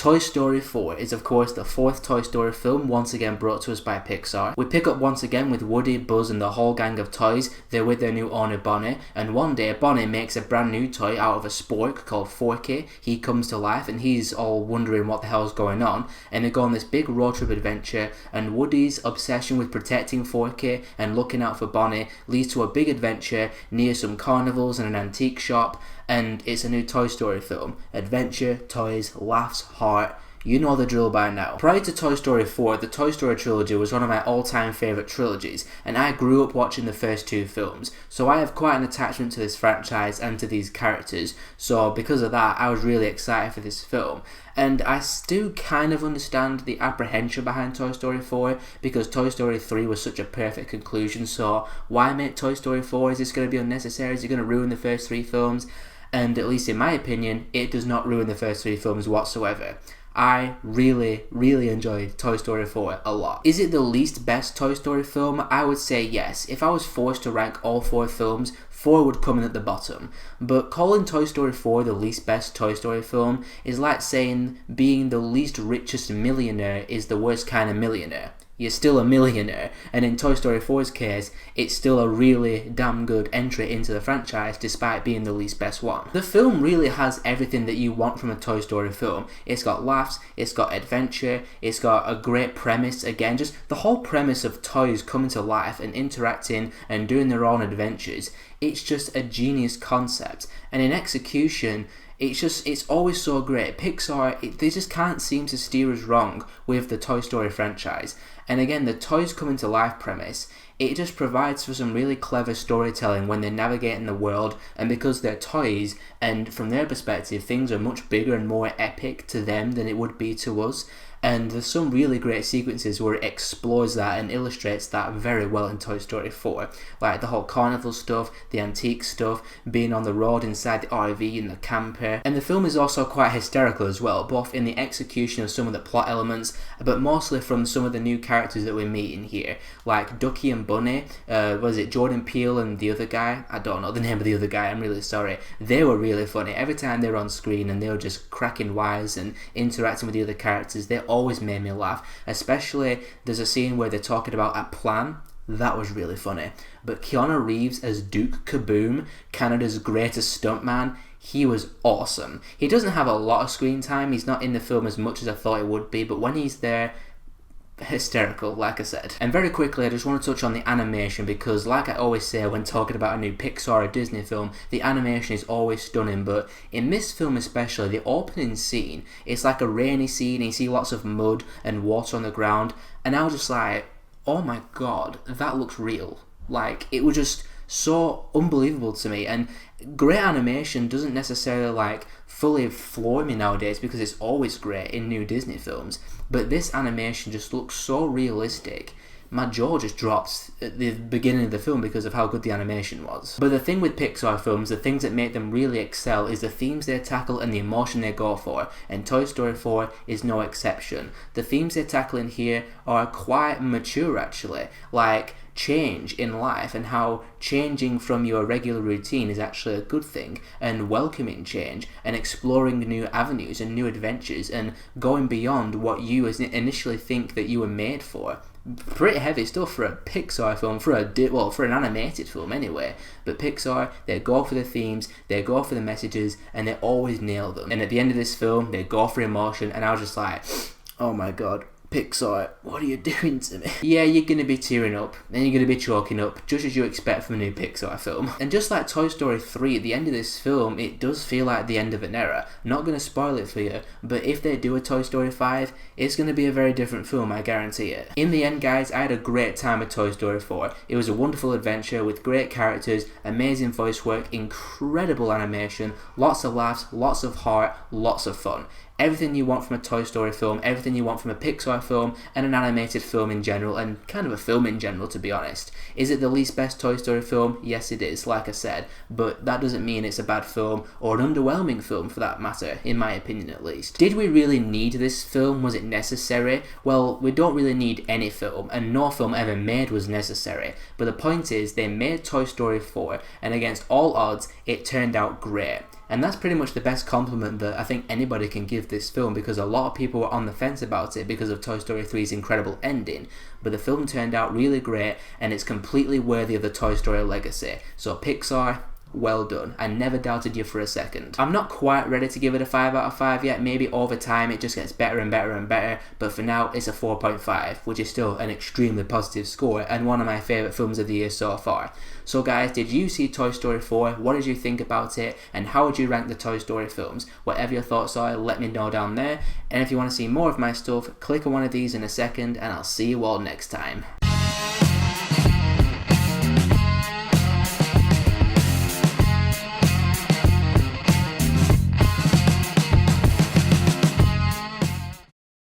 Toy Story 4 is of course the fourth Toy Story film, once again brought to us by Pixar. We pick up once again with Woody, Buzz and the whole gang of toys. They're with their new owner Bonnie, and one day Bonnie makes a brand new toy out of a spork called Forky. He comes to life and he's all wondering what the hell's going on, and they go on this big road trip adventure, and Woody's obsession with protecting Forky and looking out for Bonnie leads to a big adventure near some carnivals and an antique shop, and it's a new Toy Story film. Adventure, toys, laughs, heart. You know the drill by now. Prior to Toy Story 4, the Toy Story trilogy was one of my all-time favourite trilogies, and I grew up watching the first two films, so I have quite an attachment to this franchise and to these characters, so because of that I was really excited for this film. And I still kind of understand the apprehension behind Toy Story 4, because Toy Story 3 was such a perfect conclusion, so why make Toy Story 4? Is this going to be unnecessary? Is it going to ruin the first three films? And at least in my opinion, it does not ruin the first three films whatsoever. I really enjoyed Toy Story 4 a lot. Is it the least best Toy Story film? I would say yes. If I was forced to rank all four films, 4 would come in at the bottom. But calling Toy Story 4 the least best Toy Story film is like saying being the least richest millionaire is the worst kind of millionaire. You're still a millionaire, and in Toy Story 4's case, it's still a really damn good entry into the franchise despite being the least best one. The film really has everything that you want from a Toy Story film. It's got laughs, it's got adventure, it's got a great premise, again, just the whole premise of toys coming to life and interacting and doing their own adventures. It's just a genius concept, and in execution, it's always so great. Pixar, they just can't seem to steer us wrong with the Toy Story franchise. And again, the toys coming to life premise, it just provides for some really clever storytelling when they're navigating the world, and because they're toys, and from their perspective, things are much bigger and more epic to them than it would be to us. And there's some really great sequences where it explores that and illustrates that very well in Toy Story 4. Like the whole carnival stuff, the antique stuff, being on the road inside the RV and the camper. And the film is also quite hysterical as well, both in the execution of some of the plot elements, but mostly from some of the new characters that we meet in here. Like Ducky and Bunny, was it Jordan Peele and the other guy? I don't know the name of the other guy, I'm really sorry. They were really funny. Every time they were on screen and they were just cracking wise and interacting with the other characters, they always made me laugh. Especially there's a scene where they're talking about a plan. That was really funny. But Keanu Reeves as Duke Kaboom, Canada's greatest stuntman, he was awesome. He doesn't have a lot of screen time. He's not in the film as much as I thought he would be, but when he's there, hysterical, like I said. And very quickly, I just want to touch on the animation, because like I always say when talking about a new Pixar or Disney film, the animation is always stunning, but in this film especially, the opening scene, it's like a rainy scene and you see lots of mud and water on the ground, and I was just like, oh my god, that looks real. Like, it was just so unbelievable to me. And great animation doesn't necessarily like fully floor me nowadays, because it's always great in new Disney films, but this animation just looks so realistic. My jaw just dropped at the beginning of the film because of how good the animation was. But the thing with Pixar films, the things that make them really excel, is the themes they tackle and the emotion they go for, and Toy Story 4 is no exception. The themes they tackle in here are quite mature actually, like change in life and how changing from your regular routine is actually a good thing, and welcoming change and exploring new avenues and new adventures and going beyond what you initially think that you were made for. Pretty heavy stuff for a Pixar film, for an animated film anyway. But Pixar, they go for the themes, they go for the messages, and they always nail them. And at the end of this film, they go for emotion, and I was just like, oh my god, Pixar, what are you doing to me? Yeah, you're going to be tearing up, and you're going to be choking up, just as you expect from a new Pixar film. And just like Toy Story 3, at the end of this film, it does feel like the end of an era. Not going to spoil it for you, but if they do a Toy Story 5, it's going to be a very different film, I guarantee it. In the end, guys, I had a great time with Toy Story 4. It was a wonderful adventure with great characters, amazing voice work, incredible animation, lots of laughs, lots of heart, lots of fun. Everything you want from a Toy Story film, everything you want from a Pixar film, and an animated film in general, and kind of a film in general, to be honest. Is it the least best Toy Story film? Yes, it is, like I said, but that doesn't mean it's a bad film, or an underwhelming film for that matter, in my opinion at least. Did we really need this film? Was it necessary? Well, we don't really need any film, and no film ever made was necessary, but the point is, they made Toy Story 4, and against all odds, it turned out great. And that's pretty much the best compliment that I think anybody can give this film, because a lot of people were on the fence about it because of Toy Story 3's incredible ending, but the film turned out really great and it's completely worthy of the Toy Story legacy. So Pixar, well done. I never doubted you for a second. I'm not quite ready to give it a 5 out of 5 yet. Maybe over time it just gets better and better and better, but for now it's a 4.5, which is still an extremely positive score and one of my favourite films of the year so far. So guys, did you see Toy Story 4? What did you think about it? And how would you rank the Toy Story films? Whatever your thoughts are, let me know down there. And if you want to see more of my stuff, click on one of these in a second and I'll see you all next time.